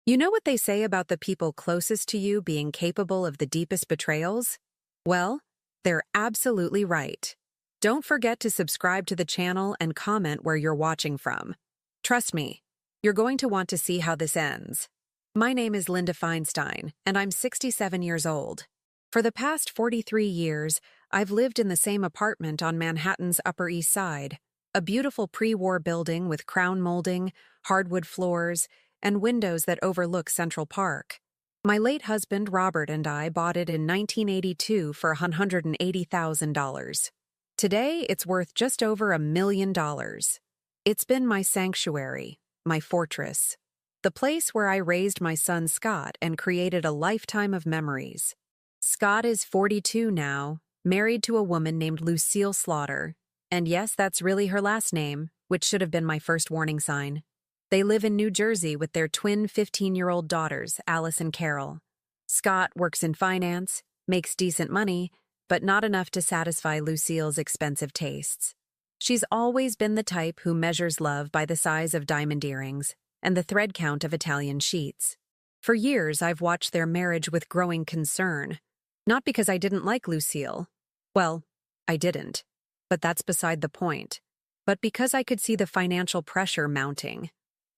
You know what they say about the people closest to you being capable of the deepest betrayals? Well, they're absolutely right. Don't forget to subscribe to the channel and comment where you're watching from. Trust me, you're going to want to see how this ends. My name is Linda Feinstein, and I'm 67 years old. For the past 43 years, I've lived in the same apartment on Manhattan's Upper East Side, a beautiful pre-war building with crown molding, hardwood floors, and windows that overlook Central Park. My late husband, Robert, and I bought it in 1982 for $180,000. Today, it's worth just over $1 million. It's been my sanctuary, my fortress, the place where I raised my son Scott and created a lifetime of memories. Scott is 42 now, married to a woman named Lucille Slaughter. And yes, that's really her last name, which should have been my first warning sign. They live in New Jersey with their twin 15-year-old daughters, Alice and Carol. Scott works in finance, makes decent money, but not enough to satisfy Lucille's expensive tastes. She's always been the type who measures love by the size of diamond earrings and the thread count of Italian sheets. For years, I've watched their marriage with growing concern. Not because I didn't like Lucille. Well, I didn't. But that's beside the point. But because I could see the financial pressure mounting.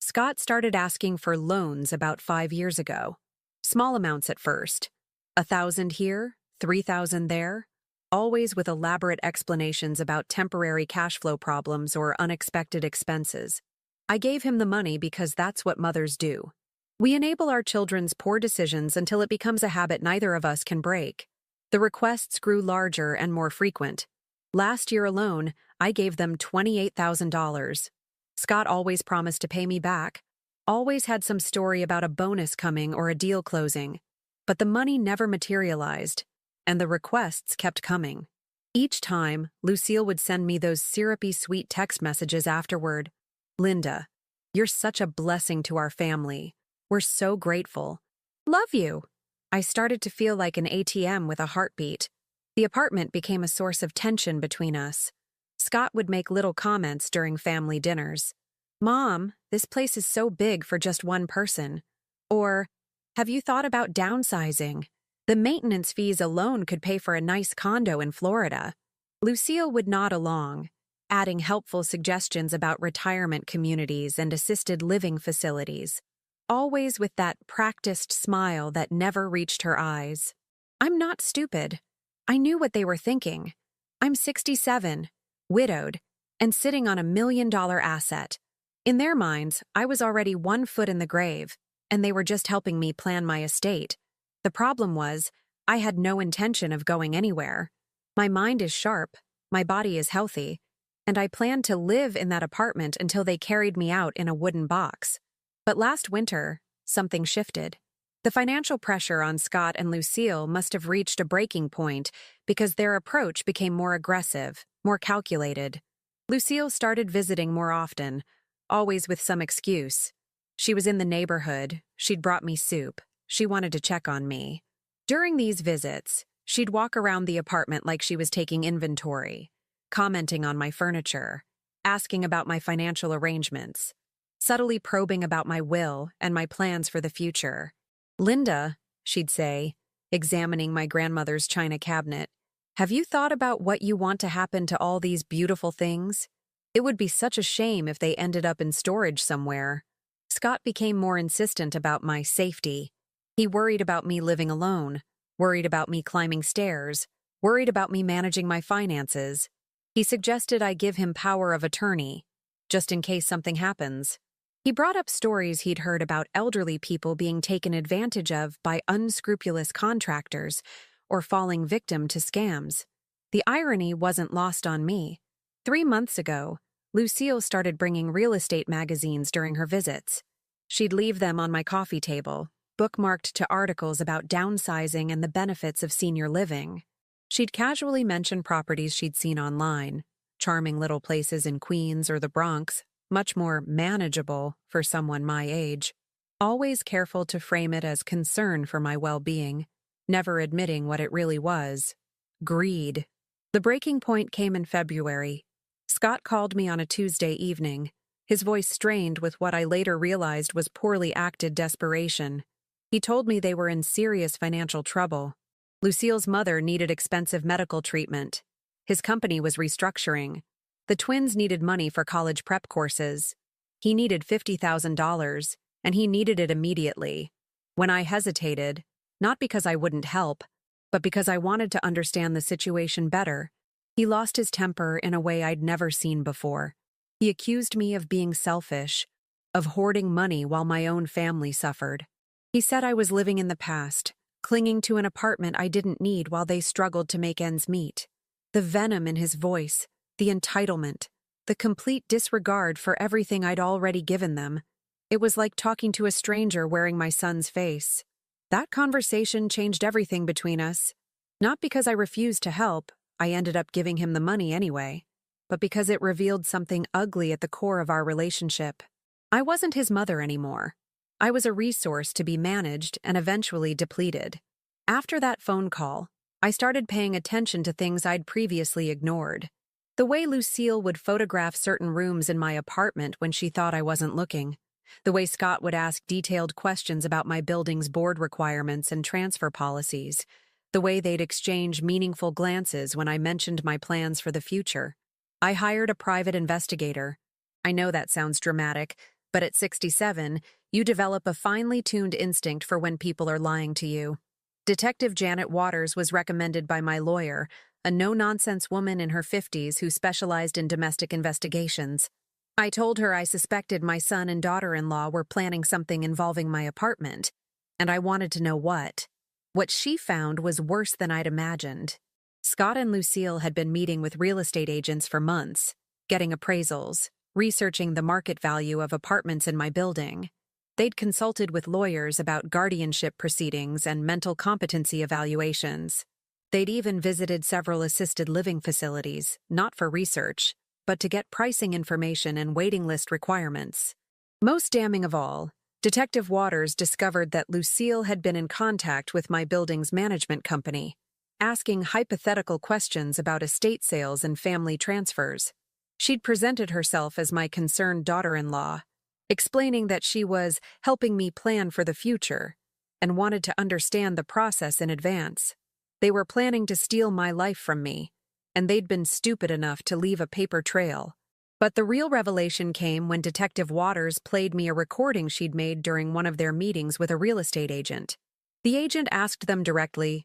Scott started asking for loans about 5 years ago. Small amounts at first. 1,000 here, 3,000 there. Always with elaborate explanations about temporary cash flow problems or unexpected expenses. I gave him the money because that's what mothers do. We enable our children's poor decisions until it becomes a habit neither of us can break. The requests grew larger and more frequent. Last year alone, I gave them $28,000. Scott always promised to pay me back, always had some story about a bonus coming or a deal closing. But the money never materialized, and the requests kept coming. Each time, Lucille would send me those syrupy sweet text messages afterward. Linda, you're such a blessing to our family. We're so grateful. Love you. I started to feel like an ATM with a heartbeat. The apartment became a source of tension between us. Scott would make little comments during family dinners. Mom, this place is so big for just one person. Or, have you thought about downsizing? The maintenance fees alone could pay for a nice condo in Florida. Lucille would nod along, adding helpful suggestions about retirement communities and assisted living facilities, always with that practiced smile that never reached her eyes. I'm not stupid. I knew what they were thinking. I'm 67, widowed, and sitting on $1 million asset. In their minds, I was already 1 foot in the grave, and they were just helping me plan my estate. The problem was, I had no intention of going anywhere. My mind is sharp, my body is healthy, and I planned to live in that apartment until they carried me out in a wooden box. But last winter, something shifted. The financial pressure on Scott and Lucille must have reached a breaking point because their approach became more aggressive, more calculated. Lucille started visiting more often, always with some excuse. She was in the neighborhood, she'd brought me soup, she wanted to check on me. During these visits, she'd walk around the apartment like she was taking inventory, commenting on my furniture, asking about my financial arrangements, subtly probing about my will and my plans for the future. Linda, she'd say, examining my grandmother's china cabinet, have you thought about what you want to happen to all these beautiful things? It would be such a shame if they ended up in storage somewhere. Scott became more insistent about my safety. He worried about me living alone, worried about me climbing stairs, worried about me managing my finances. He suggested I give him power of attorney, just in case something happens. He brought up stories he'd heard about elderly people being taken advantage of by unscrupulous contractors or falling victim to scams. The irony wasn't lost on me. 3 months ago, Lucille started bringing real estate magazines during her visits. She'd leave them on my coffee table, bookmarked to articles about downsizing and the benefits of senior living. She'd casually mention properties she'd seen online, charming little places in Queens or the Bronx, much more manageable for someone my age, always careful to frame it as concern for my well-being, never admitting what it really was: greed. The breaking point came in February. Scott called me on a Tuesday evening, His voice strained with what I later realized was poorly acted desperation. He told me they were in serious financial trouble. Lucille's mother needed expensive medical treatment. His company was restructuring. The twins needed money for college prep courses. He needed $50,000, and he needed it immediately. When I hesitated, not because I wouldn't help, but because I wanted to understand the situation better, he lost his temper in a way I'd never seen before. He accused me of being selfish, of hoarding money while my own family suffered. He said I was living in the past, clinging to an apartment I didn't need while they struggled to make ends meet. The venom in his voice, the entitlement, the complete disregard for everything I'd already given them. It was like talking to a stranger wearing my son's face. That conversation changed everything between us. Not because I refused to help, I ended up giving him the money anyway, but because it revealed something ugly at the core of our relationship. I wasn't his mother anymore. I was a resource to be managed and eventually depleted. After that phone call, I started paying attention to things I'd previously ignored. The way Lucille would photograph certain rooms in my apartment when she thought I wasn't looking. The way Scott would ask detailed questions about my building's board requirements and transfer policies. The way they'd exchange meaningful glances when I mentioned my plans for the future. I hired a private investigator. I know that sounds dramatic, but at 67, you develop a finely tuned instinct for when people are lying to you. Detective Janet Waters was recommended by my lawyer, a no-nonsense woman in her 50s who specialized in domestic investigations. I told her I suspected my son and daughter-in-law were planning something involving my apartment, and I wanted to know what. What she found was worse than I'd imagined. Scott and Lucille had been meeting with real estate agents for months, getting appraisals, researching the market value of apartments in my building. They'd consulted with lawyers about guardianship proceedings and mental competency evaluations. They'd even visited several assisted living facilities, not for research, but to get pricing information and waiting list requirements. Most damning of all, Detective Waters discovered that Lucille had been in contact with my building's management company, asking hypothetical questions about estate sales and family transfers. She'd presented herself as my concerned daughter-in-law, explaining that she was helping me plan for the future and wanted to understand the process in advance. They were planning to steal my life from me, and they'd been stupid enough to leave a paper trail. But the real revelation came when Detective Waters played me a recording she'd made during one of their meetings with a real estate agent. The agent asked them directly,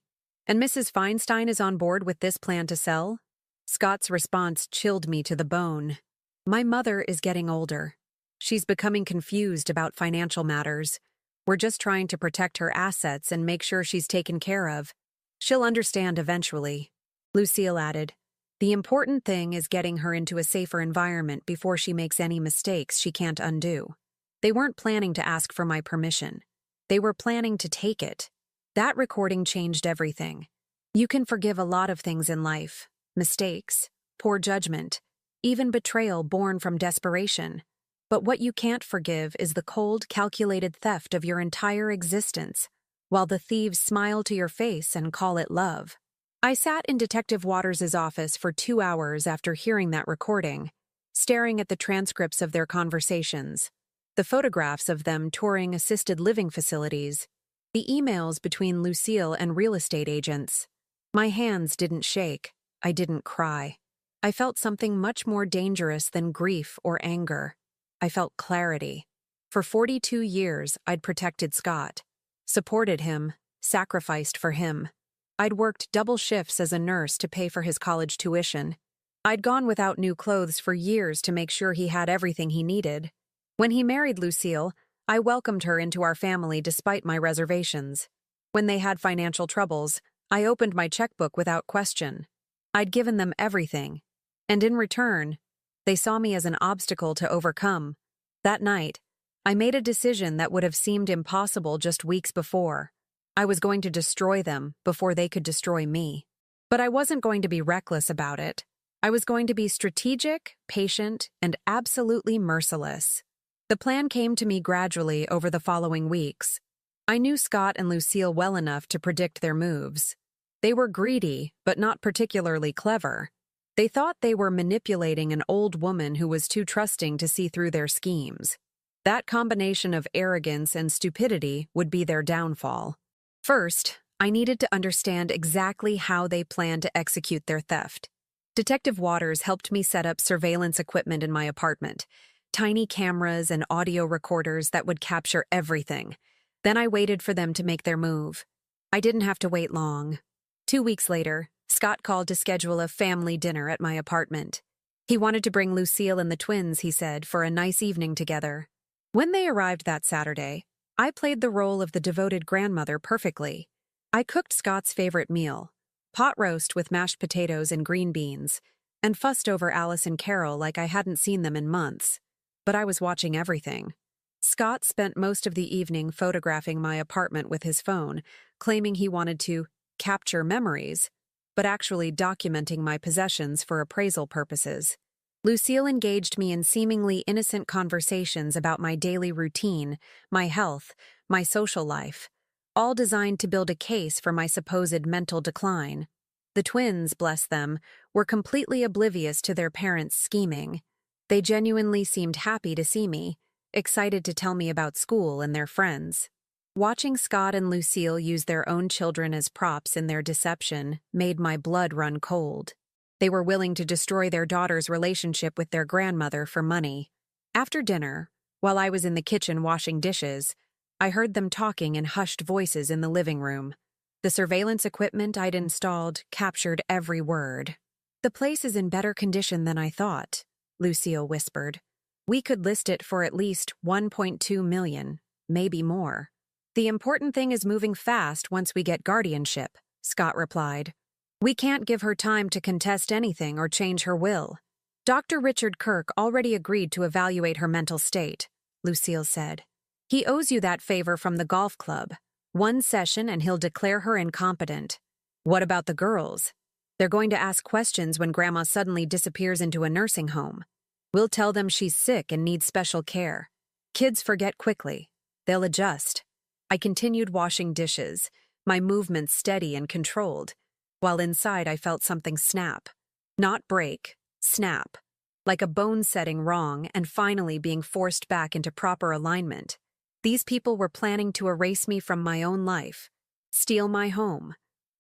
"And Mrs. Feinstein is on board with this plan to sell?" Scott's response chilled me to the bone. "My mother is getting older. She's becoming confused about financial matters. We're just trying to protect her assets and make sure she's taken care of. She'll understand eventually." Lucille added, "The important thing is getting her into a safer environment before she makes any mistakes she can't undo." They weren't planning to ask for my permission. They were planning to take it. That recording changed everything. You can forgive a lot of things in life. Mistakes, poor judgment, even betrayal born from desperation. But what you can't forgive is the cold, calculated theft of your entire existence, while the thieves smile to your face and call it love. I sat in Detective Waters' office for 2 hours after hearing that recording, staring at the transcripts of their conversations, the photographs of them touring assisted living facilities, the emails between Lucille and real estate agents. My hands didn't shake. I didn't cry. I felt something much more dangerous than grief or anger. I felt clarity. For 42 years, I'd protected Scott, supported him, sacrificed for him. I'd worked double shifts as a nurse to pay for his college tuition. I'd gone without new clothes for years to make sure he had everything he needed. When he married Lucille, I welcomed her into our family despite my reservations. When they had financial troubles, I opened my checkbook without question. I'd given them everything, and in return, they saw me as an obstacle to overcome. That night, I made a decision that would have seemed impossible just weeks before. I was going to destroy them before they could destroy me. But I wasn't going to be reckless about it. I was going to be strategic, patient, and absolutely merciless. The plan came to me gradually over the following weeks. I knew Scott and Lucille well enough to predict their moves. They were greedy, but not particularly clever. They thought they were manipulating an old woman who was too trusting to see through their schemes. That combination of arrogance and stupidity would be their downfall. First, I needed to understand exactly how they planned to execute their theft. Detective Waters helped me set up surveillance equipment in my apartment, tiny cameras and audio recorders that would capture everything. Then I waited for them to make their move. I didn't have to wait long. 2 weeks later, Scott called to schedule a family dinner at my apartment. He wanted to bring Lucille and the twins, he said, for a nice evening together. When they arrived that Saturday, I played the role of the devoted grandmother perfectly. I cooked Scott's favorite meal, pot roast with mashed potatoes and green beans, and fussed over Alice and Carol like I hadn't seen them in months. But I was watching everything. Scott spent most of the evening photographing my apartment with his phone, claiming he wanted to capture memories, but actually documenting my possessions for appraisal purposes. Lucille engaged me in seemingly innocent conversations about my daily routine, my health, my social life, all designed to build a case for my supposed mental decline. The twins, bless them, were completely oblivious to their parents' scheming. They genuinely seemed happy to see me, excited to tell me about school and their friends. Watching Scott and Lucille use their own children as props in their deception made my blood run cold. They were willing to destroy their daughter's relationship with their grandmother for money. After dinner, while I was in the kitchen washing dishes, I heard them talking in hushed voices in the living room. The surveillance equipment I'd installed captured every word. "The place is in better condition than I thought," Lucille whispered. "We could list it for at least 1.2 million, maybe more. The important thing is moving fast once we get guardianship," Scott replied. "We can't give her time to contest anything or change her will." "Dr. Richard Kirk already agreed to evaluate her mental state," Lucille said. "He owes you that favor from the golf club. 1 session and he'll declare her incompetent." "What about the girls?" "They're going to ask questions when Grandma suddenly disappears into a nursing home. We'll tell them she's sick and needs special care. Kids forget quickly. They'll adjust." I continued washing dishes, my movements steady and controlled, while inside I felt something snap. Not break, snap. Like a bone setting wrong and finally being forced back into proper alignment. These people were planning to erase me from my own life, steal my home,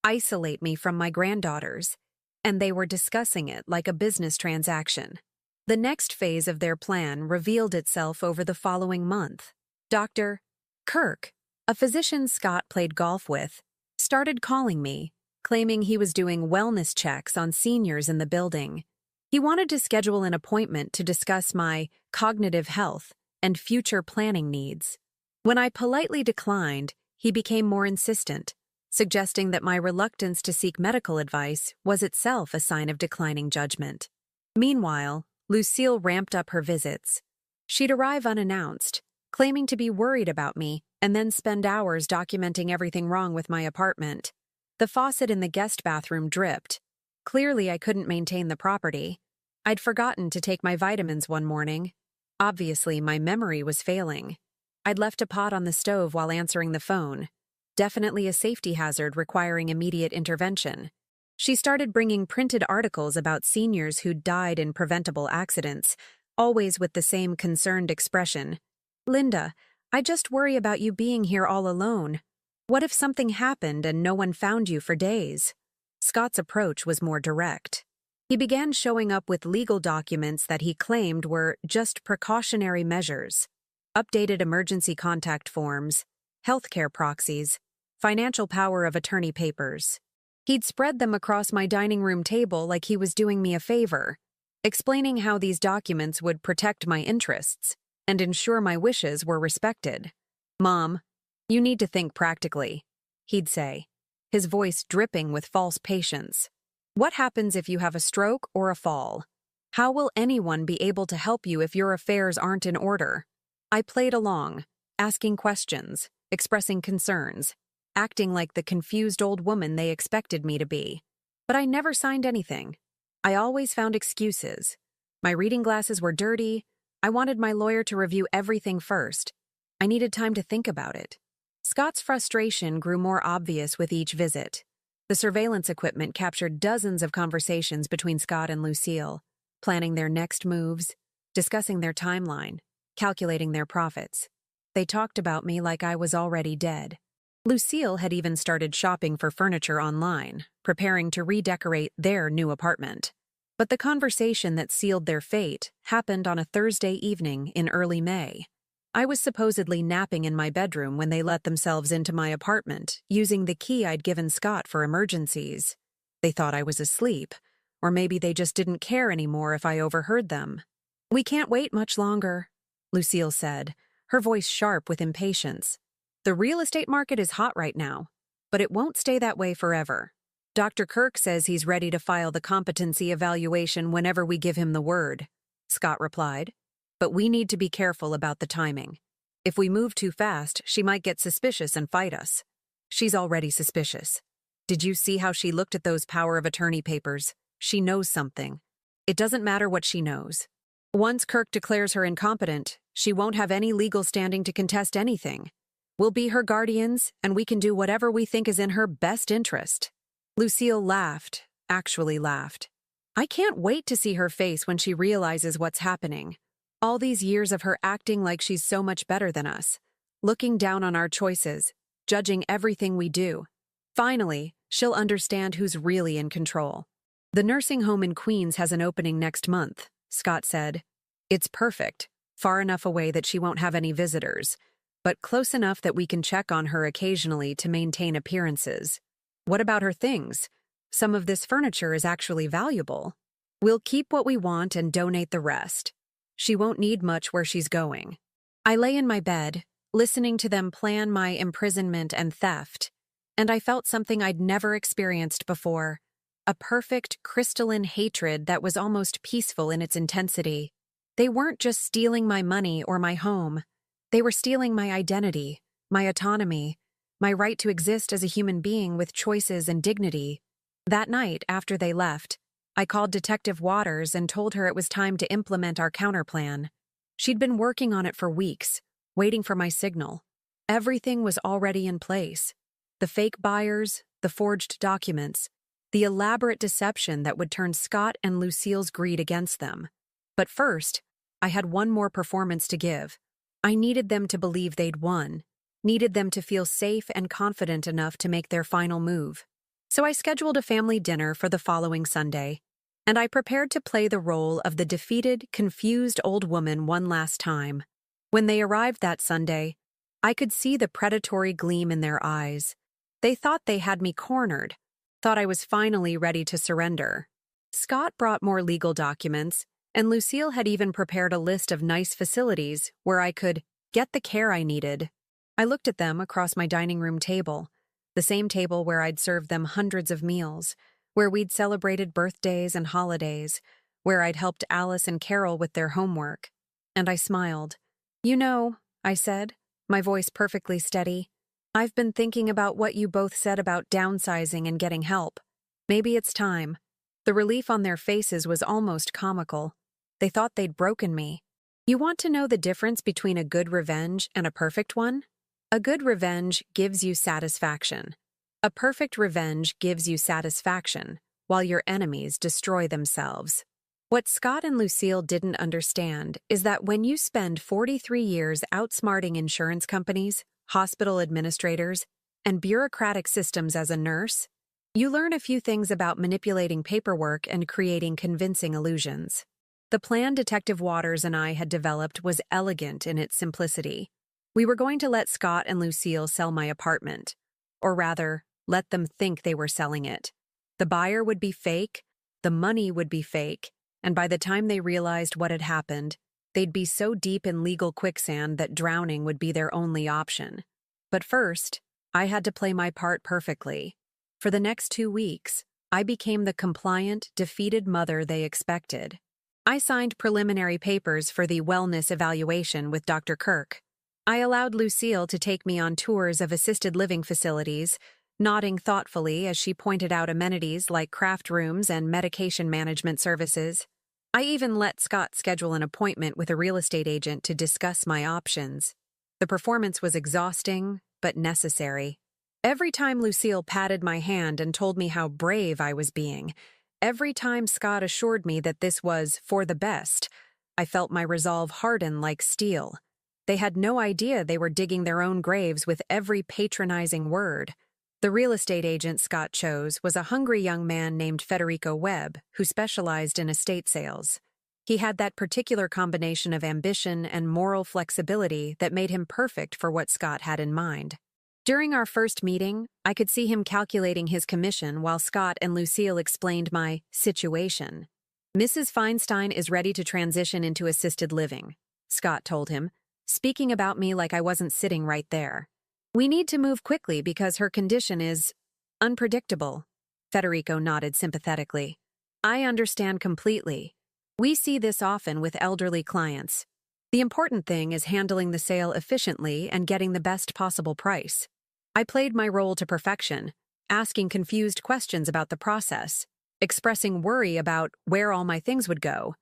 isolate me from my granddaughters, and they were discussing it like a business transaction. The next phase of their plan revealed itself over the following month. Dr. Kirk, a physician Scott played golf with, started calling me, claiming he was doing wellness checks on seniors in the building. He wanted to schedule an appointment to discuss my cognitive health and future planning needs. When I politely declined, he became more insistent, suggesting that my reluctance to seek medical advice was itself a sign of declining judgment. Meanwhile, Lucille ramped up her visits. She'd arrive unannounced, claiming to be worried about me, and then spend hours documenting everything wrong with my apartment. The faucet in the guest bathroom dripped. Clearly, I couldn't maintain the property. I'd forgotten to take my vitamins one morning. Obviously, my memory was failing. I'd left a pot on the stove while answering the phone. Definitely a safety hazard requiring immediate intervention. She started bringing printed articles about seniors who'd died in preventable accidents, always with the same concerned expression. "Linda, I just worry about you being here all alone. What if something happened and no one found you for days?" Scott's approach was more direct. He began showing up with legal documents that he claimed were just precautionary measures. Updated emergency contact forms, healthcare proxies, financial power of attorney papers. He'd spread them across my dining room table like he was doing me a favor, explaining how these documents would protect my interests and ensure my wishes were respected. "Mom, you need to think practically," he'd say, his voice dripping with false patience. "What happens if you have a stroke or a fall? How will anyone be able to help you if your affairs aren't in order?" I played along, asking questions, expressing concerns, acting like the confused old woman they expected me to be. But I never signed anything. I always found excuses. My reading glasses were dirty. I wanted my lawyer to review everything first. I needed time to think about it. Scott's frustration grew more obvious with each visit. The surveillance equipment captured dozens of conversations between Scott and Lucille, planning their next moves, discussing their timeline, calculating their profits. They talked about me like I was already dead. Lucille had even started shopping for furniture online, preparing to redecorate their new apartment. But the conversation that sealed their fate happened on a Thursday evening in early May. I was supposedly napping in my bedroom when they let themselves into my apartment, using the key I'd given Scott for emergencies. They thought I was asleep, or maybe they just didn't care anymore if I overheard them. "We can't wait much longer," Lucille said, her voice sharp with impatience. "The real estate market is hot right now, but it won't stay that way forever. Dr. Kirk says he's ready to file the competency evaluation whenever we give him the word," Scott replied. "But we need to be careful about the timing. If we move too fast, she might get suspicious and fight us." "She's already suspicious. Did you see how she looked at those power of attorney papers? She knows something. It doesn't matter what she knows. Once Kirk declares her incompetent, she won't have any legal standing to contest anything. We'll be her guardians, and we can do whatever we think is in her best interest." Lucille laughed, actually laughed. "I can't wait to see her face when she realizes what's happening. All these years of her acting like she's so much better than us, looking down on our choices, judging everything we do. Finally, she'll understand who's really in control." "The nursing home in Queens has an opening next month," Scott said. "It's perfect, far enough away that she won't have any visitors, but close enough that we can check on her occasionally to maintain appearances." "What about her things? Some of this furniture is actually valuable." "We'll keep what we want and donate the rest. She won't need much where she's going." I lay in my bed, listening to them plan my imprisonment and theft, and I felt something I'd never experienced before. A perfect, crystalline hatred that was almost peaceful in its intensity. They weren't just stealing my money or my home. They were stealing my identity, my autonomy, my right to exist as a human being with choices and dignity. That night, after they left, I called Detective Waters and told her it was time to implement our counterplan. She'd been working on it for weeks, waiting for my signal. Everything was already in place. The fake buyers, the forged documents, the elaborate deception that would turn Scott and Lucille's greed against them. But first, I had one more performance to give. I needed them to believe they'd won, needed them to feel safe and confident enough to make their final move. So I scheduled a family dinner for the following Sunday, and I prepared to play the role of the defeated, confused old woman one last time. When they arrived that Sunday, I could see the predatory gleam in their eyes. They thought they had me cornered, thought I was finally ready to surrender. Scott brought more legal documents, and Lucille had even prepared a list of nice facilities where I could get the care I needed. I looked at them across my dining room table, the same table where I'd served them hundreds of meals, where we'd celebrated birthdays and holidays, where I'd helped Alice and Carol with their homework. And I smiled. "You know," I said, my voice perfectly steady, "I've been thinking about what you both said about downsizing and getting help. Maybe it's time." The relief on their faces was almost comical. They thought they'd broken me. "You want to know the difference between a good revenge and a perfect one? A good revenge gives you satisfaction. A perfect revenge gives you satisfaction, while your enemies destroy themselves." What Scott and Lucille didn't understand is that when you spend 43 years outsmarting insurance companies, hospital administrators, and bureaucratic systems as a nurse, you learn a few things about manipulating paperwork and creating convincing illusions. The plan Detective Waters and I had developed was elegant in its simplicity. We were going to let Scott and Lucille sell my apartment, or rather, let them think they were selling it. The buyer would be fake, the money would be fake, and by the time they realized what had happened, they'd be so deep in legal quicksand that drowning would be their only option. But first, I had to play my part perfectly. For the next 2 weeks, I became the compliant, defeated mother they expected. I signed preliminary papers for the wellness evaluation with Dr. Kirk. I allowed Lucille to take me on tours of assisted living facilities, nodding thoughtfully as she pointed out amenities like craft rooms and medication management services. I even let Scott schedule an appointment with a real estate agent to discuss my options. The performance was exhausting, but necessary. Every time Lucille patted my hand and told me how brave I was being, every time Scott assured me that this was for the best, I felt my resolve harden like steel. They had no idea they were digging their own graves with every patronizing word. The real estate agent Scott chose was a hungry young man named Federico Webb, who specialized in estate sales. He had that particular combination of ambition and moral flexibility that made him perfect for what Scott had in mind. During our first meeting, I could see him calculating his commission while Scott and Lucille explained my situation. "Mrs. Feinstein is ready to transition into assisted living," Scott told him, speaking about me like I wasn't sitting right there. "We need to move quickly because her condition is unpredictable." Federico nodded sympathetically. "I understand completely. We see this often with elderly clients. The important thing is handling the sale efficiently and getting the best possible price." I played my role to perfection, asking confused questions about the process, expressing worry about where all my things would go,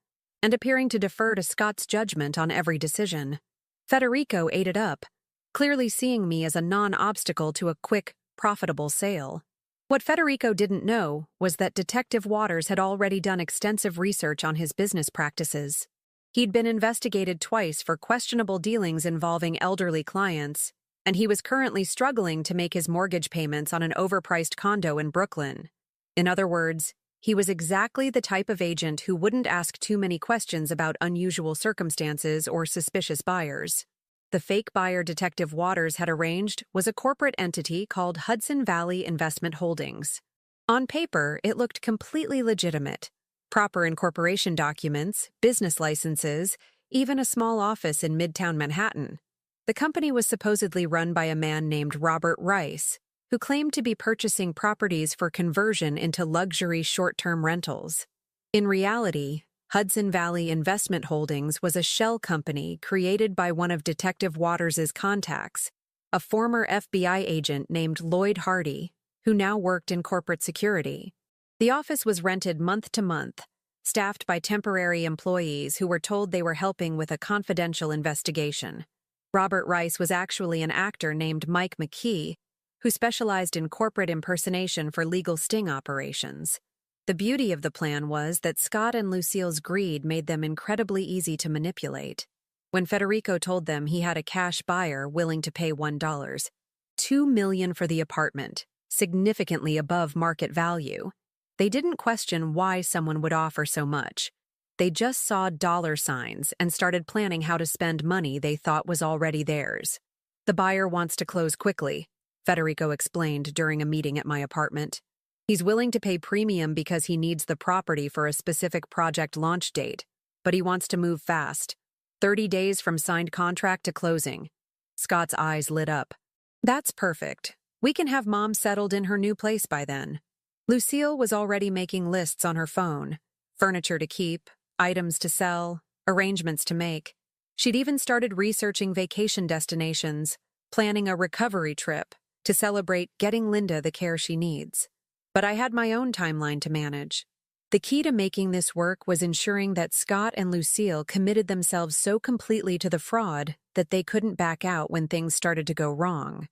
and appearing to defer to Scott's judgment on every decision. Federico ate it up, clearly seeing me as a non-obstacle to a quick, profitable sale. What Federico didn't know was that Detective Waters had already done extensive research on his business practices. He'd been investigated twice for questionable dealings involving elderly clients, and he was currently struggling to make his mortgage payments on an overpriced condo in Brooklyn. In other words, he was exactly the type of agent who wouldn't ask too many questions about unusual circumstances or suspicious buyers. The fake buyer Detective Waters had arranged was a corporate entity called Hudson Valley Investment Holdings. On paper, it looked completely legitimate. Proper incorporation documents, business licenses, even a small office in Midtown Manhattan. The company was supposedly run by a man named Robert Rice, who claimed to be purchasing properties for conversion into luxury short-term rentals. In reality, Hudson Valley Investment Holdings was a shell company created by one of Detective Waters' contacts, a former FBI agent named Lloyd Hardy, who now worked in corporate security. The office was rented month to month, staffed by temporary employees who were told they were helping with a confidential investigation. Robert Rice was actually an actor named Mike McKee, who specialized in corporate impersonation for legal sting operations. The beauty of the plan was that Scott and Lucille's greed made them incredibly easy to manipulate. When Federico told them he had a cash buyer willing to pay $1, $2 million for the apartment, significantly above market value, they didn't question why someone would offer so much. They just saw dollar signs and started planning how to spend money they thought was already theirs. "The buyer wants to close quickly," Federico explained during a meeting at my apartment. "He's willing to pay premium because he needs the property for a specific project launch date, but he wants to move fast. 30 days from signed contract to closing." Scott's eyes lit up. "That's perfect. We can have Mom settled in her new place by then." Lucille was already making lists on her phone. Furniture to keep, items to sell, arrangements to make. She'd even started researching vacation destinations, planning a recovery trip to celebrate getting Linda the care she needs. But I had my own timeline to manage. The key to making this work was ensuring that Scott and Lucille committed themselves so completely to the fraud that they couldn't back out when things started to go wrong.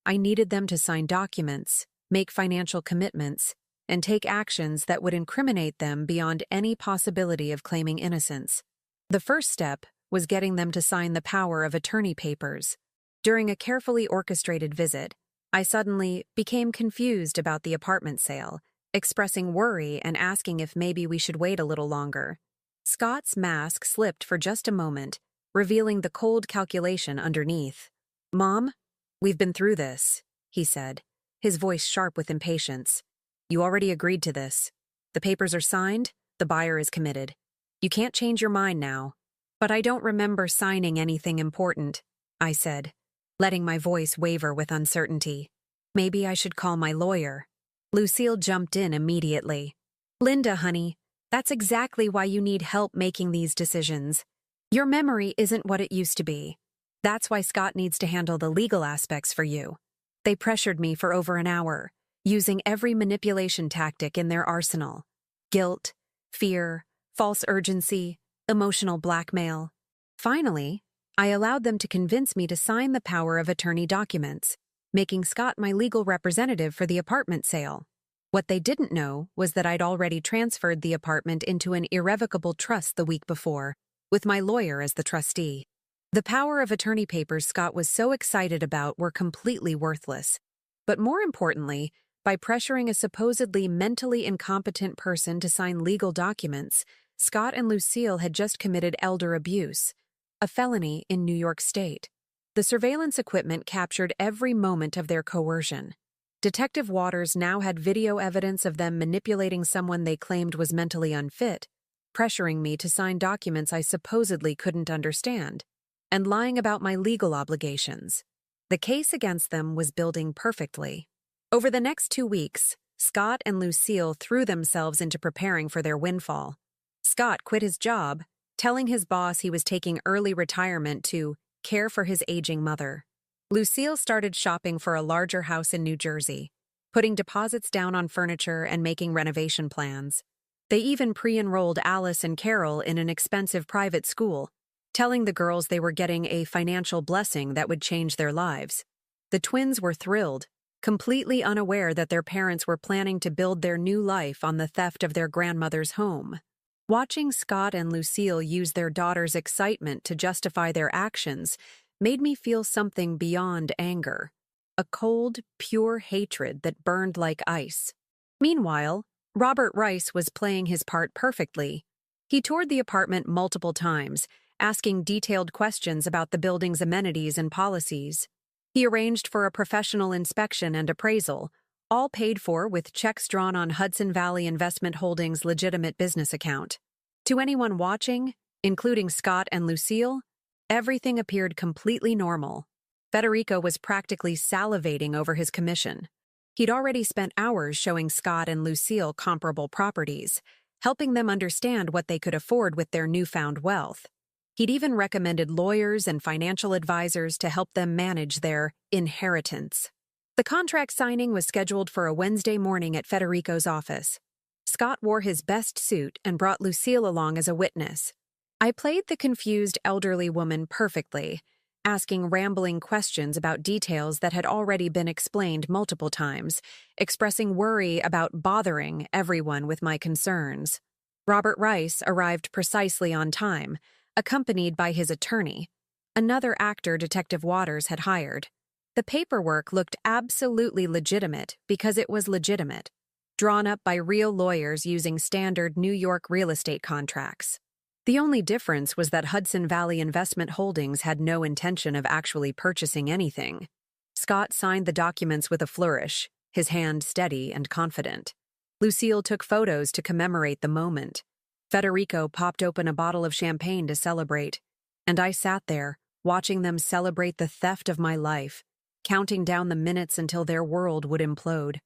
I needed them to sign documents, make financial commitments, and take actions that would incriminate them beyond any possibility of claiming innocence. The first step was getting them to sign the power of attorney papers. During a carefully orchestrated visit, I suddenly became confused about the apartment sale, expressing worry and asking if maybe we should wait a little longer. Scott's mask slipped for just a moment, revealing the cold calculation underneath. "Mom, we've been through this," he said, his voice sharp with impatience. "You already agreed to this. The papers are signed, the buyer is committed. You can't change your mind now." "But I don't remember signing anything important," I said, letting my voice waver with uncertainty. "Maybe I should call my lawyer." Lucille jumped in immediately. "Linda, honey, that's exactly why you need help making these decisions. Your memory isn't what it used to be. That's why Scott needs to handle the legal aspects for you." They pressured me for over an hour, using every manipulation tactic in their arsenal. Guilt, fear, false urgency, emotional blackmail. Finally, I allowed them to convince me to sign the power of attorney documents, making Scott my legal representative for the apartment sale. What they didn't know was that I'd already transferred the apartment into an irrevocable trust the week before, with my lawyer as the trustee. The power of attorney papers Scott was so excited about were completely worthless. But more importantly, by pressuring a supposedly mentally incompetent person to sign legal documents, Scott and Lucille had just committed elder abuse, a felony in New York State. The surveillance equipment captured every moment of their coercion. Detective Waters now had video evidence of them manipulating someone they claimed was mentally unfit, pressuring me to sign documents I supposedly couldn't understand, and lying about my legal obligations. The case against them was building perfectly. Over the next 2 weeks, Scott and Lucille threw themselves into preparing for their windfall. Scott quit his job, telling his boss he was taking early retirement to care for his aging mother. Lucille started shopping for a larger house in New Jersey, putting deposits down on furniture and making renovation plans. They even pre-enrolled Alice and Carol in an expensive private school, telling the girls they were getting a financial blessing that would change their lives. The twins were thrilled, completely unaware that their parents were planning to build their new life on the theft of their grandmother's home. Watching Scott and Lucille use their daughter's excitement to justify their actions made me feel something beyond anger, a cold, pure hatred that burned like ice. Meanwhile, Robert Rice was playing his part perfectly. He toured the apartment multiple times, asking detailed questions about the building's amenities and policies. He arranged for a professional inspection and appraisal, all paid for with checks drawn on Hudson Valley Investment Holdings' legitimate business account. To anyone watching, including Scott and Lucille, everything appeared completely normal. Federico was practically salivating over his commission. He'd already spent hours showing Scott and Lucille comparable properties, helping them understand what they could afford with their newfound wealth. He'd even recommended lawyers and financial advisors to help them manage their inheritance. The contract signing was scheduled for a Wednesday morning at Federico's office. Scott wore his best suit and brought Lucille along as a witness. I played the confused elderly woman perfectly, asking rambling questions about details that had already been explained multiple times, expressing worry about bothering everyone with my concerns. Robert Rice arrived precisely on time, accompanied by his attorney, another actor Detective Waters had hired. The paperwork looked absolutely legitimate because it was legitimate, drawn up by real lawyers using standard New York real estate contracts. The only difference was that Hudson Valley Investment Holdings had no intention of actually purchasing anything. Scott signed the documents with a flourish, his hand steady and confident. Lucille took photos to commemorate the moment. Federico popped open a bottle of champagne to celebrate, and I sat there, watching them celebrate the theft of my life, counting down the minutes until their world would implode.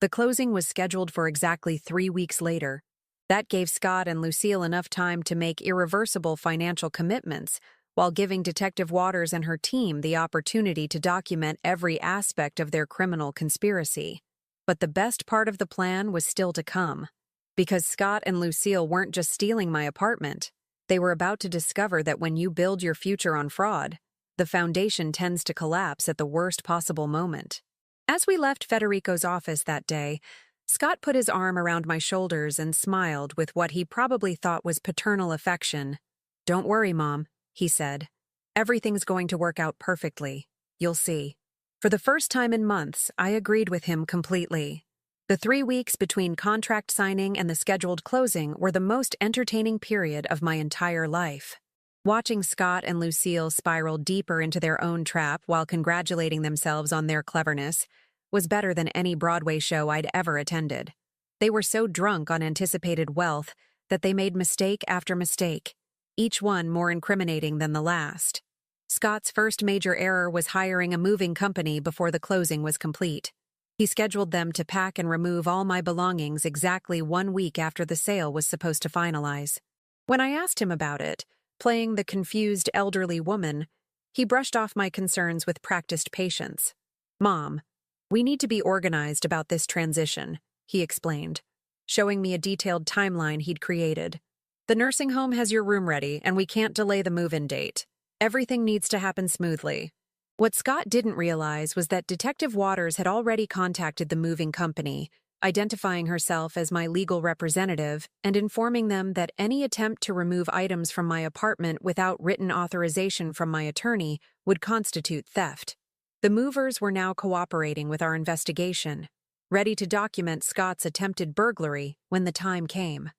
The closing was scheduled for exactly 3 weeks later. That gave Scott and Lucille enough time to make irreversible financial commitments, while giving Detective Waters and her team the opportunity to document every aspect of their criminal conspiracy. But the best part of the plan was still to come. Because Scott and Lucille weren't just stealing my apartment, they were about to discover that when you build your future on fraud, the foundation tends to collapse at the worst possible moment. As we left Federico's office that day, Scott put his arm around my shoulders and smiled with what he probably thought was paternal affection. "Don't worry, Mom," he said. "Everything's going to work out perfectly. You'll see." For the first time in months, I agreed with him completely. The 3 weeks between contract signing and the scheduled closing were the most entertaining period of my entire life. Watching Scott and Lucille spiral deeper into their own trap while congratulating themselves on their cleverness was better than any Broadway show I'd ever attended. They were so drunk on anticipated wealth that they made mistake after mistake, each one more incriminating than the last. Scott's first major error was hiring a moving company before the closing was complete. He scheduled them to pack and remove all my belongings exactly 1 week after the sale was supposed to finalize. When I asked him about it, playing the confused elderly woman, he brushed off my concerns with practiced patience. "Mom, we need to be organized about this transition," he explained, showing me a detailed timeline he'd created. "The nursing home has your room ready, and we can't delay the move-in date. Everything needs to happen smoothly. What Scott didn't realize was that Detective Waters had already contacted the moving company, identifying herself as my legal representative and informing them that any attempt to remove items from my apartment without written authorization from my attorney would constitute theft. The movers were now cooperating with our investigation, ready to document Scott's attempted burglary when the time came.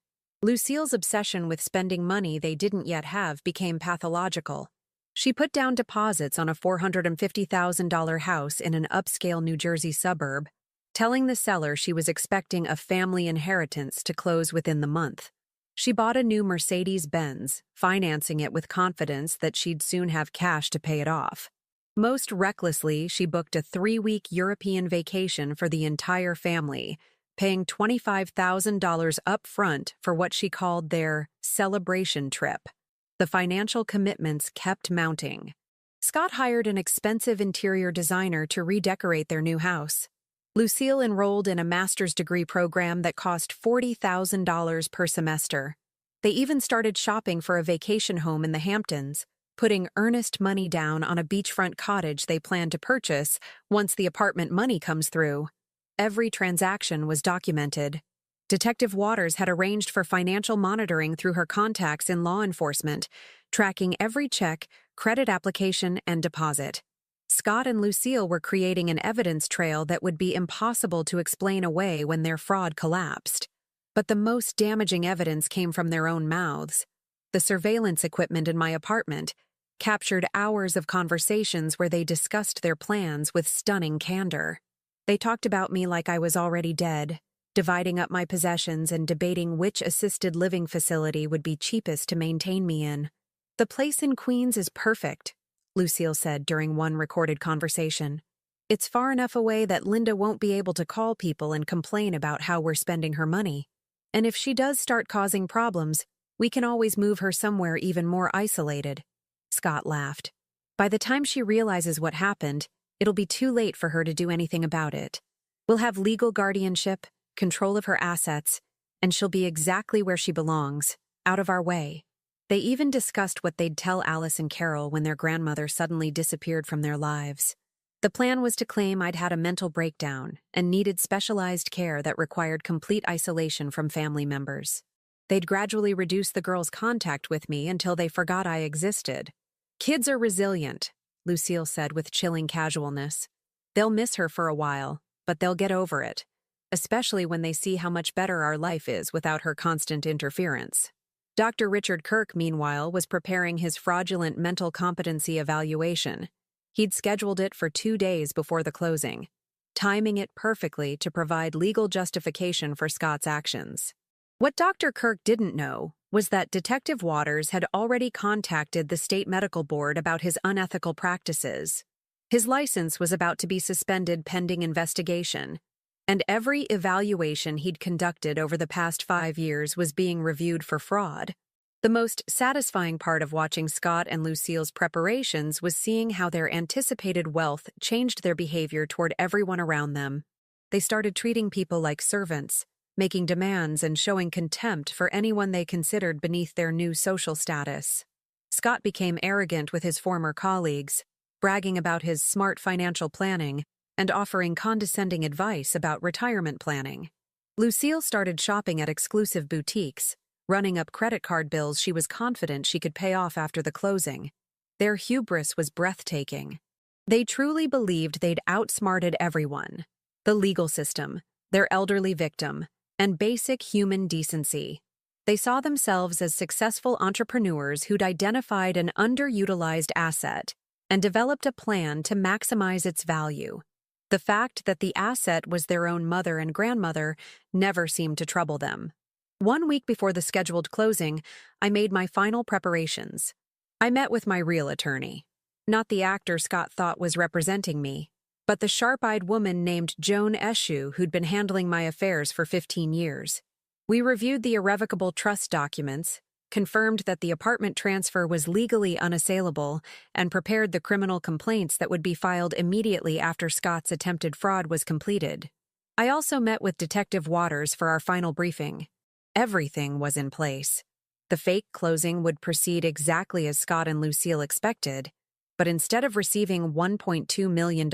Lucille's obsession with spending money they didn't yet have became pathological. She put down deposits on a $450,000 house in an upscale New Jersey suburb, telling the seller she was expecting a family inheritance to close within the month. She bought a new Mercedes-Benz, financing it with confidence that she'd soon have cash to pay it off. Most recklessly, she booked a 3-week European vacation for the entire family, paying $25,000 up front for what she called their celebration trip. The financial commitments kept mounting. Scott hired an expensive interior designer to redecorate their new house. Lucille enrolled in a master's degree program that cost $40,000 per semester. They even started shopping for a vacation home in the Hamptons, putting earnest money down on a beachfront cottage they planned to purchase once the apartment money comes through. Every transaction was documented. Detective Waters had arranged for financial monitoring through her contacts in law enforcement, tracking every check, credit application, and deposit. Scott and Lucille were creating an evidence trail that would be impossible to explain away when their fraud collapsed. But the most damaging evidence came from their own mouths. The surveillance equipment in my apartment captured hours of conversations where they discussed their plans with stunning candor. They talked about me like I was already dead, dividing up my possessions and debating which assisted living facility would be cheapest to maintain me in. "The place in Queens is perfect," Lucille said during one recorded conversation. "It's far enough away that Linda won't be able to call people and complain about how we're spending her money. And if she does start causing problems, we can always move her somewhere even more isolated." Scott laughed. "By the time she realizes what happened, it'll be too late for her to do anything about it. We'll have legal guardianship, control of her assets, and she'll be exactly where she belongs, out of our way." They even discussed what they'd tell Alice and Carol when their grandmother suddenly disappeared from their lives. The plan was to claim I'd had a mental breakdown and needed specialized care that required complete isolation from family members. They'd gradually reduce the girls' contact with me until they forgot I existed. "Kids are resilient," Lucille said with chilling casualness. "They'll miss her for a while, but they'll get over it, especially when they see how much better our life is without her constant interference." Dr. Richard Kirk, meanwhile, was preparing his fraudulent mental competency evaluation. He'd scheduled it for 2 days before the closing, timing it perfectly to provide legal justification for Scott's actions. What Dr. Kirk didn't know was that Detective Waters had already contacted the state medical board about his unethical practices. His license was about to be suspended pending investigation, and every evaluation he'd conducted over the past 5 years was being reviewed for fraud. The most satisfying part of watching Scott and Lucille's preparations was seeing how their anticipated wealth changed their behavior toward everyone around them. They started treating people like servants, making demands and showing contempt for anyone they considered beneath their new social status. Scott became arrogant with his former colleagues, bragging about his smart financial planning and offering condescending advice about retirement planning. Lucille started shopping at exclusive boutiques, running up credit card bills she was confident she could pay off after the closing. Their hubris was breathtaking. They truly believed they'd outsmarted everyone: the legal system, their elderly victim, and basic human decency. They saw themselves as successful entrepreneurs who'd identified an underutilized asset and developed a plan to maximize its value. The fact that the asset was their own mother and grandmother never seemed to trouble them. 1 week before the scheduled closing, I made my final preparations. I met with my real attorney. Not the actor Scott thought was representing me, but the sharp-eyed woman named Joan Eshu who'd been handling my affairs for 15 years. We reviewed the irrevocable trust documents, confirmed that the apartment transfer was legally unassailable, and prepared the criminal complaints that would be filed immediately after Scott's attempted fraud was completed. I also met with Detective Waters for our final briefing. Everything was in place. The fake closing would proceed exactly as Scott and Lucille expected. But instead of receiving $1.2 million,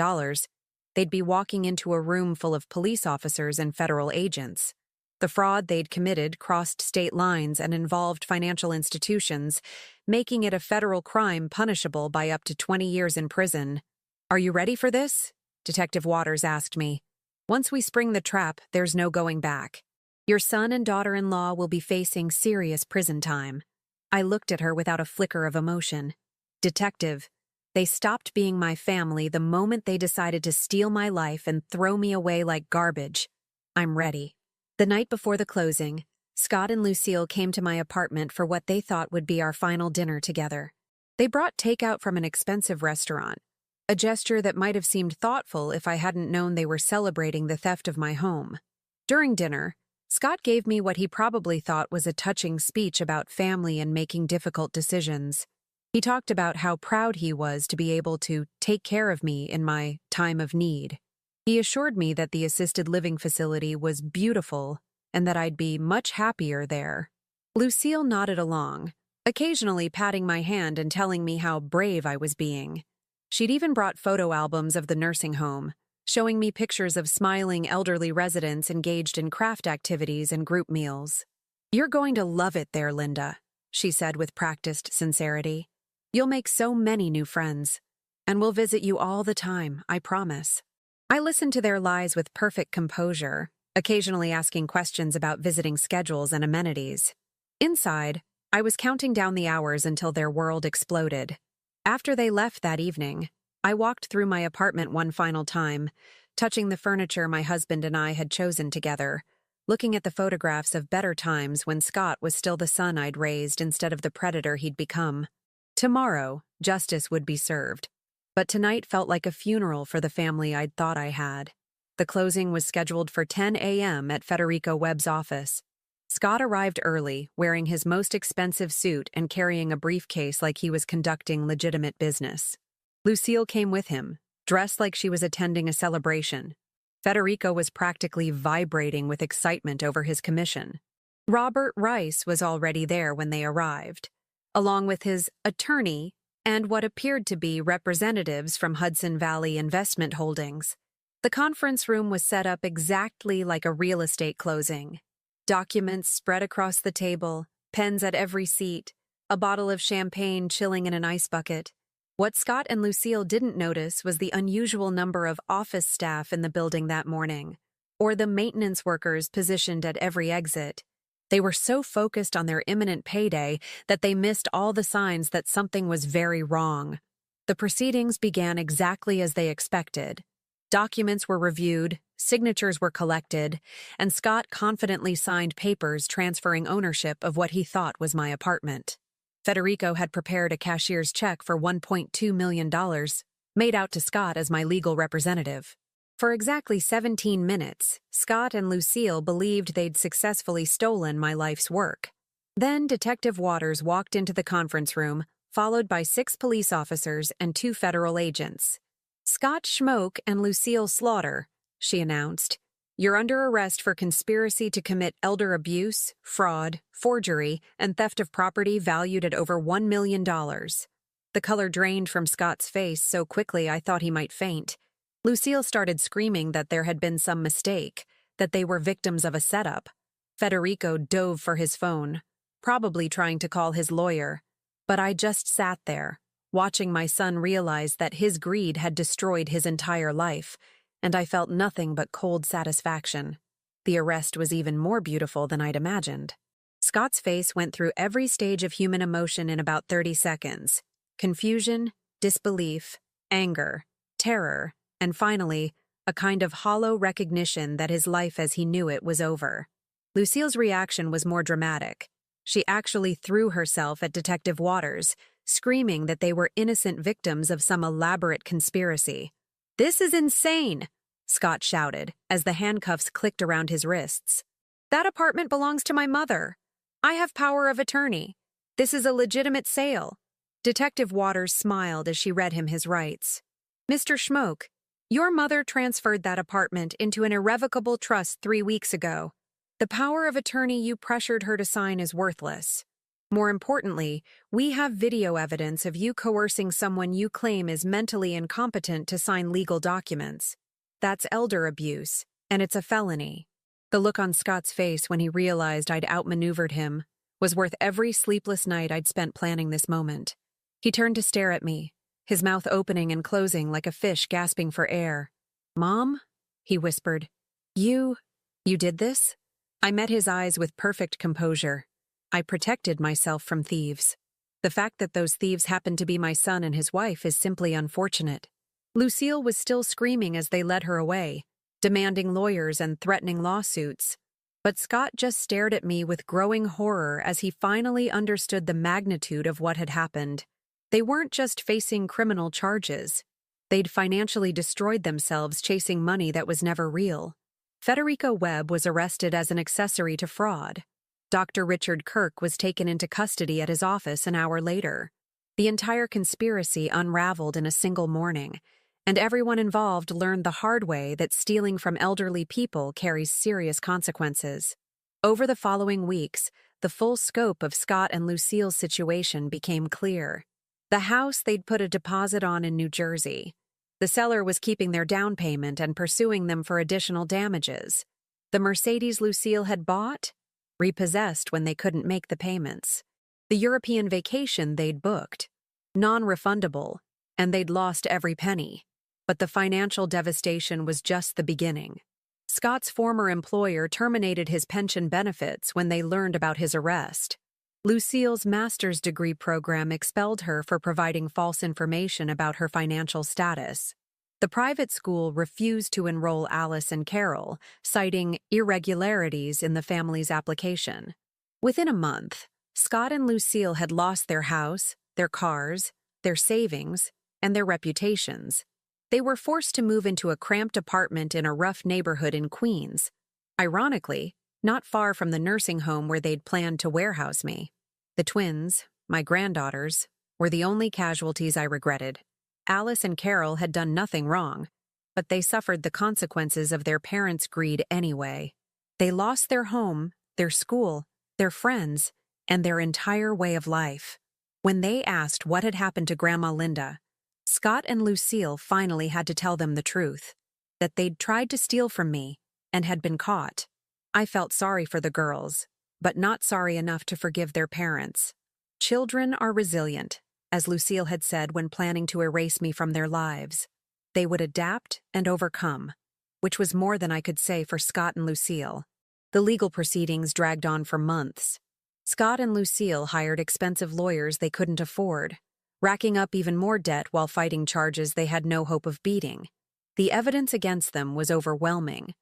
they'd be walking into a room full of police officers and federal agents. The fraud they'd committed crossed state lines and involved financial institutions, making it a federal crime punishable by up to 20 years in prison. "Are you ready for this?" Detective Waters asked me. "Once we spring the trap, there's no going back. Your son and daughter-in-law will be facing serious prison time." I looked at her without a flicker of emotion. "Detective, they stopped being my family the moment they decided to steal my life and throw me away like garbage. I'm ready." The night before the closing, Scott and Lucille came to my apartment for what they thought would be our final dinner together. They brought takeout from an expensive restaurant, a gesture that might have seemed thoughtful if I hadn't known they were celebrating the theft of my home. During dinner, Scott gave me what he probably thought was a touching speech about family and making difficult decisions. He talked about how proud he was to be able to take care of me in my time of need. He assured me that the assisted living facility was beautiful and that I'd be much happier there. Lucille nodded along, occasionally patting my hand and telling me how brave I was being. She'd even brought photo albums of the nursing home, showing me pictures of smiling elderly residents engaged in craft activities and group meals. "You're going to love it there, Linda," she said with practiced sincerity. "You'll make so many new friends, and we'll visit you all the time, I promise." I listened to their lies with perfect composure, occasionally asking questions about visiting schedules and amenities. Inside, I was counting down the hours until their world exploded. After they left that evening, I walked through my apartment one final time, touching the furniture my husband and I had chosen together, looking at the photographs of better times when Scott was still the son I'd raised instead of the predator he'd become. Tomorrow, justice would be served. But tonight felt like a funeral for the family I'd thought I had. The closing was scheduled for 10 a.m. at Federico Webb's office. Scott arrived early, wearing his most expensive suit and carrying a briefcase like he was conducting legitimate business. Lucille came with him, dressed like she was attending a celebration. Federico was practically vibrating with excitement over his commission. Robert Rice was already there when they arrived, along with his attorney and what appeared to be representatives from Hudson Valley Investment Holdings. The conference room was set up exactly like a real estate closing. Documents spread across the table, pens at every seat, a bottle of champagne chilling in an ice bucket. What Scott and Lucille didn't notice was the unusual number of office staff in the building that morning, or the maintenance workers positioned at every exit. They were so focused on their imminent payday that they missed all the signs that something was very wrong. The proceedings began exactly as they expected. Documents were reviewed, signatures were collected, and Scott confidently signed papers transferring ownership of what he thought was my apartment. Federico had prepared a cashier's check for $1.2 million, made out to Scott as my legal representative. For exactly 17 minutes, Scott and Lucille believed they'd successfully stolen my life's work. Then Detective Waters walked into the conference room, followed by 6 police officers and 2 federal agents. "Scott Schmoke and Lucille Slaughter," she announced. "You're under arrest for conspiracy to commit elder abuse, fraud, forgery, and theft of property valued at over $1 million. The color drained from Scott's face so quickly I thought he might faint. Lucille started screaming that there had been some mistake, that they were victims of a setup. Federico dove for his phone, probably trying to call his lawyer. But I just sat there, watching my son realize that his greed had destroyed his entire life, and I felt nothing but cold satisfaction. The arrest was even more beautiful than I'd imagined. Scott's face went through every stage of human emotion in about 30 seconds. Confusion, disbelief, anger, terror, and finally, a kind of hollow recognition that his life as he knew it was over. Lucille's reaction was more dramatic. She actually threw herself at Detective Waters, screaming that they were innocent victims of some elaborate conspiracy. "This is insane!" Scott shouted, as the handcuffs clicked around his wrists. "That apartment belongs to my mother. I have power of attorney. This is a legitimate sale." Detective Waters smiled as she read him his rights. "Mr. Schmoke, your mother transferred that apartment into an irrevocable trust 3 weeks ago. The power of attorney you pressured her to sign is worthless. More importantly, we have video evidence of you coercing someone you claim is mentally incompetent to sign legal documents. That's elder abuse, and it's a felony. The look on Scott's face when he realized I'd outmaneuvered him was worth every sleepless night I'd spent planning this moment. He turned to stare at me, his mouth opening and closing like a fish gasping for air. "Mom?" he whispered. You did this?" I met his eyes with perfect composure. I protected myself from thieves. The fact that those thieves happened to be my son and his wife is simply unfortunate. Lucille was still screaming as they led her away, demanding lawyers and threatening lawsuits. But Scott just stared at me with growing horror as he finally understood the magnitude of what had happened. They weren't just facing criminal charges. They'd financially destroyed themselves chasing money that was never real. Federico Webb was arrested as an accessory to fraud. Dr. Richard Kirk was taken into custody at his office an hour later. The entire conspiracy unraveled in a single morning, and everyone involved learned the hard way that stealing from elderly people carries serious consequences. Over the following weeks, the full scope of Scott and Lucille's situation became clear. The house they'd put a deposit on in New Jersey. The seller was keeping their down payment and pursuing them for additional damages. The Mercedes Lucille had bought? Repossessed when they couldn't make the payments. The European vacation they'd booked? Non-refundable, and they'd lost every penny. But the financial devastation was just the beginning. Scott's former employer terminated his pension benefits when they learned about his arrest. Lucille's master's degree program expelled her for providing false information about her financial status. The private school refused to enroll Alice and Carol, citing irregularities in the family's application. Within a month, Scott and Lucille had lost their house, their cars, their savings, and their reputations. They were forced to move into a cramped apartment in a rough neighborhood in Queens. Ironically, not far from the nursing home where they'd planned to warehouse me. The twins, my granddaughters, were the only casualties I regretted. Alice and Carol had done nothing wrong, but they suffered the consequences of their parents' greed anyway. They lost their home, their school, their friends, and their entire way of life. When they asked what had happened to Grandma Linda, Scott and Lucille finally had to tell them the truth, that they'd tried to steal from me and had been caught. I felt sorry for the girls, but not sorry enough to forgive their parents. Children are resilient, as Lucille had said when planning to erase me from their lives. They would adapt and overcome, which was more than I could say for Scott and Lucille. The legal proceedings dragged on for months. Scott and Lucille hired expensive lawyers they couldn't afford, racking up even more debt while fighting charges they had no hope of beating. The evidence against them was overwhelming.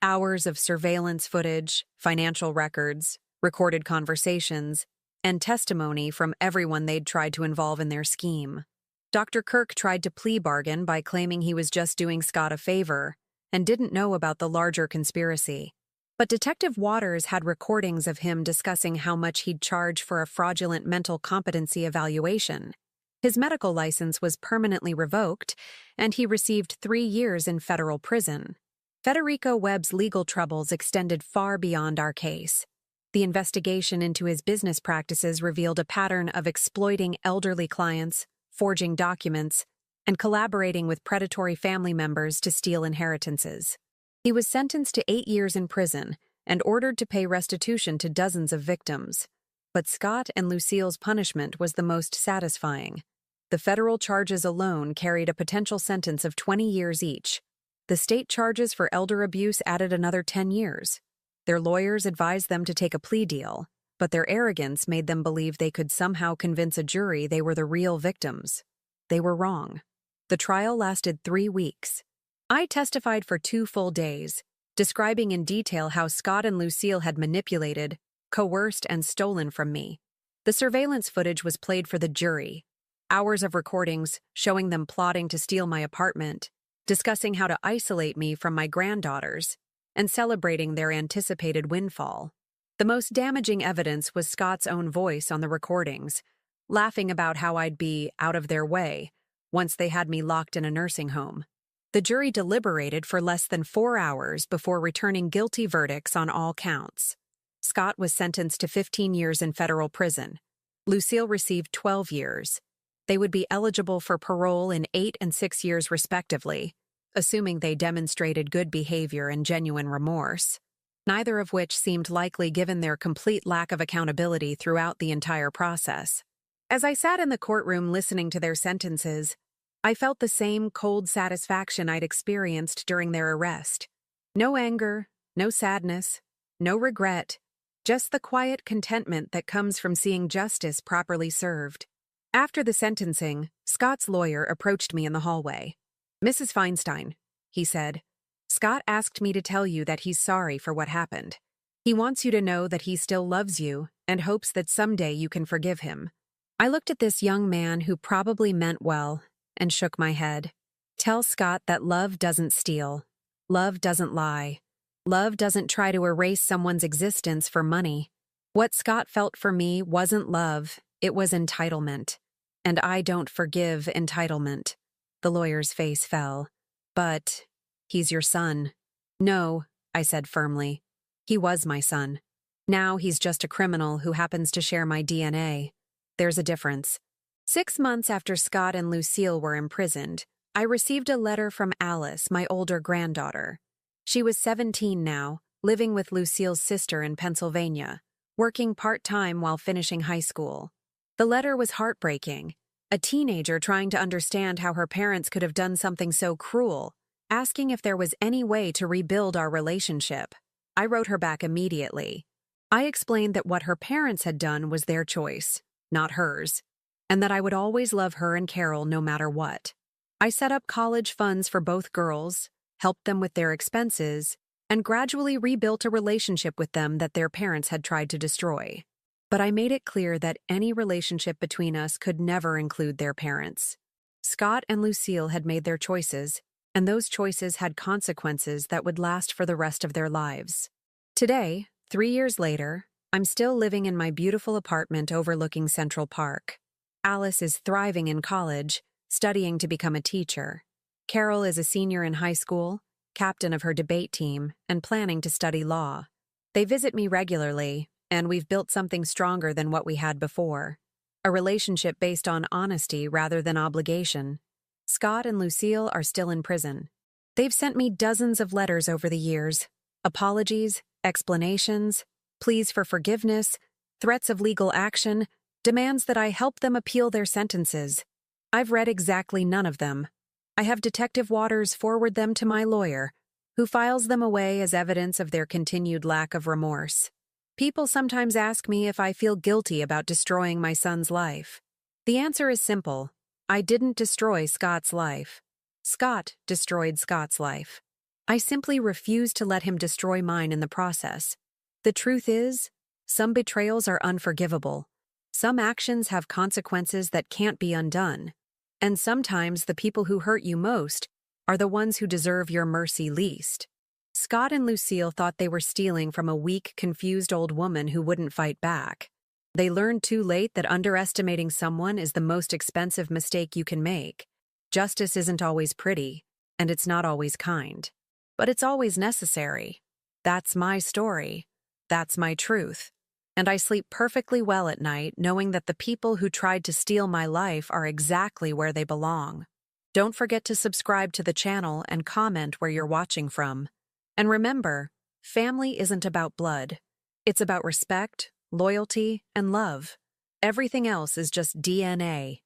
Hours of surveillance footage, financial records, recorded conversations, and testimony from everyone they'd tried to involve in their scheme. Dr. Kirk tried to plea bargain by claiming he was just doing Scott a favor and didn't know about the larger conspiracy. But Detective Waters had recordings of him discussing how much he'd charge for a fraudulent mental competency evaluation. His medical license was permanently revoked, and he received 3 years in federal prison. Federico Webb's legal troubles extended far beyond our case. The investigation into his business practices revealed a pattern of exploiting elderly clients, forging documents, and collaborating with predatory family members to steal inheritances. He was sentenced to 8 years in prison and ordered to pay restitution to dozens of victims. But Scott and Lucille's punishment was the most satisfying. The federal charges alone carried a potential sentence of 20 years each. The state charges for elder abuse added another 10 years. Their lawyers advised them to take a plea deal, but their arrogance made them believe they could somehow convince a jury they were the real victims. They were wrong. The trial lasted 3 weeks. I testified for 2 full days, describing in detail how Scott and Lucille had manipulated, coerced, and stolen from me. The surveillance footage was played for the jury. Hours of recordings showing them plotting to steal my apartment, discussing how to isolate me from my granddaughters, and celebrating their anticipated windfall. The most damaging evidence was Scott's own voice on the recordings, laughing about how I'd be out of their way once they had me locked in a nursing home. The jury deliberated for less than 4 hours before returning guilty verdicts on all counts. Scott was sentenced to 15 years in federal prison. Lucille received 12 years. They would be eligible for parole in 8 and 6 years respectively, assuming they demonstrated good behavior and genuine remorse, neither of which seemed likely given their complete lack of accountability throughout the entire process. As I sat in the courtroom listening to their sentences, I felt the same cold satisfaction I'd experienced during their arrest. No anger, no sadness, no regret, just the quiet contentment that comes from seeing justice properly served. After the sentencing, Scott's lawyer approached me in the hallway. "Mrs. Feinstein," he said, "Scott asked me to tell you that he's sorry for what happened. He wants you to know that he still loves you and hopes that someday you can forgive him." I looked at this young man who probably meant well and shook my head. Tell Scott that love doesn't steal. Love doesn't lie. Love doesn't try to erase someone's existence for money. What Scott felt for me wasn't love, it was entitlement. And I don't forgive entitlement. The lawyer's face fell. "But he's your son." "No," I said firmly. "He was my son. Now he's just a criminal who happens to share my DNA. There's a difference." 6 months after Scott and Lucille were imprisoned, I received a letter from Alice, my older granddaughter. She was 17 now, living with Lucille's sister in Pennsylvania, working part-time while finishing high school. The letter was heartbreaking. A teenager trying to understand how her parents could have done something so cruel, asking if there was any way to rebuild our relationship. I wrote her back immediately. I explained that what her parents had done was their choice, not hers, and that I would always love her and Carol no matter what. I set up college funds for both girls, helped them with their expenses, and gradually rebuilt a relationship with them that their parents had tried to destroy. But I made it clear that any relationship between us could never include their parents. Scott and Lucille had made their choices, and those choices had consequences that would last for the rest of their lives. Today, 3 years later, I'm still living in my beautiful apartment overlooking Central Park. Alice is thriving in college, studying to become a teacher. Carol is a senior in high school, captain of her debate team, and planning to study law. They visit me regularly, and we've built something stronger than what we had before. A relationship based on honesty rather than obligation. Scott and Lucille are still in prison. They've sent me dozens of letters over the years. Apologies, explanations, pleas for forgiveness, threats of legal action, demands that I help them appeal their sentences. I've read exactly none of them. I have Detective Waters forward them to my lawyer, who files them away as evidence of their continued lack of remorse. People sometimes ask me if I feel guilty about destroying my son's life. The answer is simple. I didn't destroy Scott's life. Scott destroyed Scott's life. I simply refuse to let him destroy mine in the process. The truth is, some betrayals are unforgivable. Some actions have consequences that can't be undone. And sometimes the people who hurt you most are the ones who deserve your mercy least. Scott and Lucille thought they were stealing from a weak, confused old woman who wouldn't fight back. They learned too late that underestimating someone is the most expensive mistake you can make. Justice isn't always pretty, and it's not always kind. But it's always necessary. That's my story. That's my truth. And I sleep perfectly well at night knowing that the people who tried to steal my life are exactly where they belong. Don't forget to subscribe to the channel and comment where you're watching from. And remember, family isn't about blood. It's about respect, loyalty, and love. Everything else is just DNA.